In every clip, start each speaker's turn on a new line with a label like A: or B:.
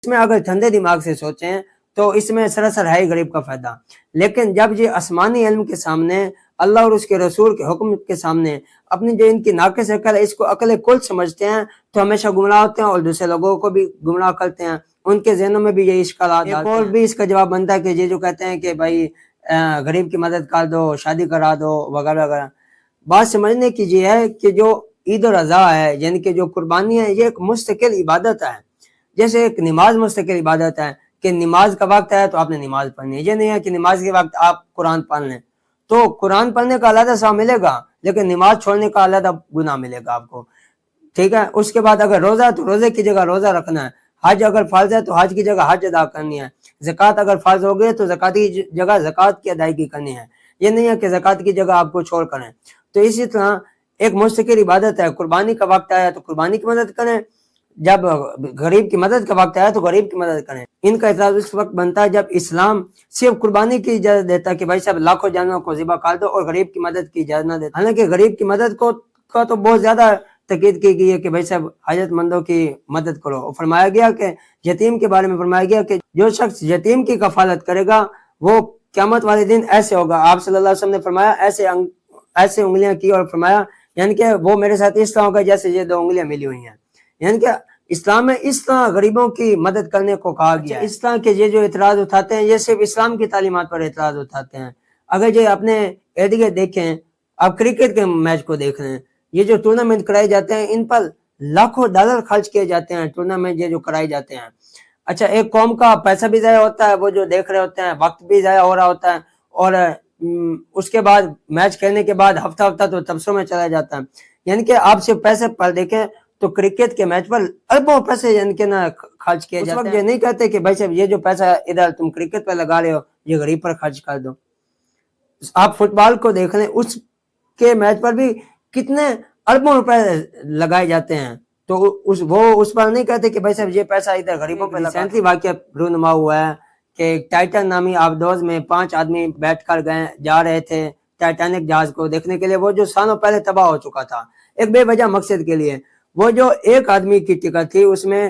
A: اس میں اگر ٹھنڈے دماغ سے سوچیں تو اس میں سراسر ہے غریب کا فائدہ، لیکن جب یہ آسمانی علم کے سامنے، اللہ اور اس کے رسول کے حکم کے سامنے اپنی جو ان کی ناقص عقل ہے اس کو عقل کل سمجھتے ہیں تو ہمیشہ گمراہ ہوتے ہیں اور دوسرے لوگوں کو بھی گمراہ کرتے ہیں، ان کے ذہنوں میں بھی یہ اشکالات آتے ہیں۔ اور بھی اس کا جواب بنتا ہے کہ یہ جو کہتے ہیں کہ بھائی غریب کی مدد کر دو، شادی کرا دو وغیرہ وغیرہ، بات سمجھنے کی یہ ہے کہ جو عید الاضحیٰ ہے یعنی کہ جو قربانی ہے یہ ایک مستقل عبادت ہے، جیسے ایک نماز مستقل عبادت ہے کہ نماز کا وقت ہے تو آپ نے نماز پڑھنی ہے، یہ نہیں ہے کہ نماز کے وقت آپ قرآن پڑھ لیں، تو قرآن پڑھنے کا علیحدہ ثواب ملے گا لیکن نماز چھوڑنے کا علیحدہ گناہ ملے گا آپ کو، ٹھیک ہے۔ اس کے بعد اگر روزہ ہے تو روزے کی جگہ روزہ رکھنا ہے، حج اگر فرض ہے تو حج کی جگہ حج ادا کرنی ہے، زکوٰۃ اگر فرض ہو گئی تو زکوٰۃ کی جگہ زکوٰۃ کی ادائیگی کرنی ہے، یہ نہیں ہے کہ زکوٰۃ کی جگہ آپ کو چھوڑ کریں۔ تو اسی طرح ایک مستقل عبادت ہے، قربانی کا وقت آیا تو قربانی کی مدد کریں، جب غریب کی مدد کا وقت آیا تو غریب کی مدد کریں۔ ان کا اعتراض اس وقت بنتا ہے جب اسلام صرف قربانی کی اجازت دیتا ہے کہ بھائی صاحب لاکھوں جانوروں کو ذبح کر دو اور غریب کی مدد کی اجازت نہ دیتا، حالانکہ غریب کی مدد کا تو بہت زیادہ تاکید کی گئی ہے کہ بھائی صاحب حاجت مندوں کی مدد کرو، اور فرمایا گیا کہ یتیم کے بارے میں فرمایا گیا کہ جو شخص یتیم کی کفالت کرے گا وہ قیامت والے دن ایسے ہوگا، آپ صلی اللہ علیہ وسلم نے فرمایا ایسے انگلیاں کی اور فرمایا یعنی کہ وہ میرے ساتھ اس طرح ہوگا جیسے یہ دو انگلیاں ملی ہوئی ہیں، یعنی کہ اسلام میں اس طرح غریبوں کی مدد کرنے کو کہا گیا ہے۔ اس طرح کے یہ جو اعتراض اٹھاتے ہیں یہ صرف اسلام کی تعلیمات پر اعتراض اٹھاتے ہیں۔ اگر یہ اپنے ایڈیے دیکھیں، اب کرکٹ کے میچ کو دیکھ رہے ہیں، یہ جو ٹورنامنٹ کرائی جاتے ہیں ان پر لاکھوں ڈالر خرچ کیے جاتے ہیں، ٹورنامنٹ یہ جو کرائی جاتے ہیں، اچھا ایک قوم کا پیسہ بھی ضائع ہوتا ہے، وہ جو دیکھ رہے ہوتے ہیں، وقت بھی ضائع ہو رہا ہوتا ہے، اور اس کے بعد میچ کھیلنے کے بعد ہفتہ ہفتہ تو تبصروں میں چلا جاتا ہے، یعنی کہ آپ صرف پیسے پر دیکھیں تو کرکٹ کے میچ پر اربوں پیسے یعنی کہ نہ خرچ کیے جاتے ہیں۔ یہ نہیں کہتے کہ بھائی صاحب یہ جو پیسہ ادھر تم کرکٹ پہ لگا رہے ہو یہ غریب پر خرچ کر دو۔ آپ فٹ بال کو دیکھ لیں، اس کے میچ پر بھی کتنے اربوں روپے لگائے جاتے ہیں، تو وہ اس پر نہیں کہتے کہ بھائی صاحب یہ پیسہ ادھر غریبوں پہ لگا۔ ریسنٹلی واقعہ رونما ہوا ہے کہ ٹائٹن نامی آبدوز میں 5 آدمی بیٹھ کر جا رہے تھے ٹائٹینک جہاز کو دیکھنے کے لیے، وہ جو سالوں پہلے تباہ ہو چکا تھا ایک بے وجہ مقصد کے لیے۔ وہ جو ایک آدمی کی ٹکٹ تھی اس میں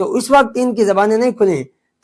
A: تو اس وقت ان کی زبانیں نہیں کھلیں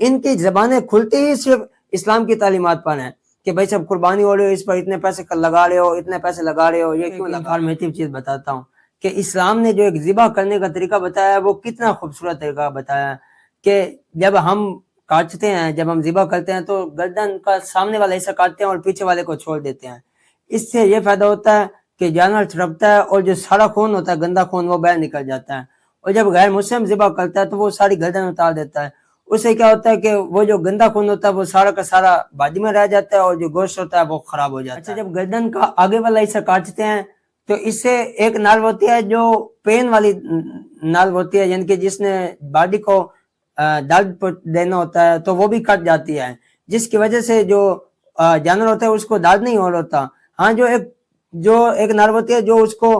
A: ان کی زبانیں کھلتی ہی صرف اسلام کی تعلیمات پر ہیں کہ بھائی صاحب قربانی ہو رہی ہو اس پر اتنے پیسے لگا رہے ہو، اتنے پیسے لگا رہے ہو، یہ کیوں لگا؟ انفارمیٹیو چیز بتاتا ہوں کہ اسلام نے جو ایک ذبح کرنے کا طریقہ بتایا ہے وہ کتنا خوبصورت طریقہ بتایا ہے کہ جب ہم کاٹتے ہیں، جب ہم ذبح کرتے ہیں تو گردن کا سامنے والا حصہ کاٹتے ہیں اور پیچھے والے کو چھوڑ دیتے ہیں۔ اس سے یہ فائدہ ہوتا ہے کہ جانور تڑپتا ہے اور جو سارا خون ہوتا ہے گندا خون وہ باہر نکل جاتا ہے، اور جب غیر مسلم ذبح کرتا ہے تو وہ ساری گردن اتار دیتا ہے، اس سے کیا ہوتا ہے کہ وہ جو گندا خون ہوتا ہے وہ سارا کا سارا باڈی میں رہ جاتا ہے اور جو گوشت ہوتا ہے وہ خراب ہو جاتا ہے۔ اچھا جب گردن کا آگے والا حصہ کاٹتے ہیں تو اس سے ایک نال ہوتی ہے جو پین والی نال ہوتی ہے، یعنی کہ جس نے باڈی کو درد دینا ہوتا ہے تو وہ بھی کٹ جاتی ہے، جس کی وجہ سے جو جانور ہوتا ہے اس کو درد نہیں ہو رہا ہوتا۔ ہاں جو ایک نال ہوتی ہے جو اس کو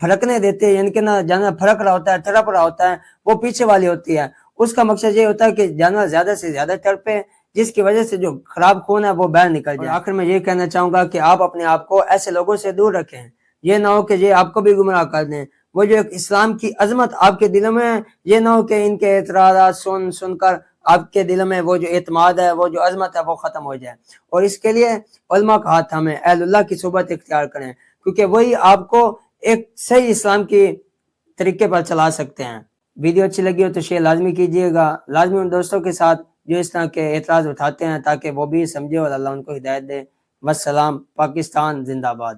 A: پھڑکنے دیتے ہیں، یعنی کہ نا جانور پھڑک رہا ہوتا ہے، تڑپ رہا ہوتا ہے، وہ پیچھے والی ہوتی ہے۔ اس کا مقصد یہ ہوتا ہے کہ جانور زیادہ سے زیادہ تڑپے جس کی وجہ سے جو خراب خون ہے وہ باہر نکل جائے۔ آخر میں یہ کہنا چاہوں گا کہ آپ اپنے آپ کو ایسے لوگوں سے دور رکھیں، یہ نہ ہو کہ یہ آپ کو بھی گمراہ کر دیں۔ وہ جو ایک اسلام کی عظمت آپ کے دلوں میں ہے، یہ نہ ہو کہ ان کے اعتراضات سن کر آپ کے دلوں میں وہ جو اعتماد ہے، وہ جو عظمت ہے وہ ختم ہو جائے۔ اور اس کے لیے علماء کا ہاتھ ہمیں اہل اللہ کی صحبت اختیار کریں، کیونکہ وہی آپ کو ایک صحیح اسلام کی طریقے پر چلا سکتے ہیں۔ ویڈیو اچھی لگی ہو تو شیئر لازمی کیجیے گا، لازمی ان دوستوں کے ساتھ جو اس طرح کے اعتراض اٹھاتے ہیں تاکہ وہ بھی سمجھے اور اللہ ان کو ہدایت دے۔ والسلام، پاکستان زندہ باد۔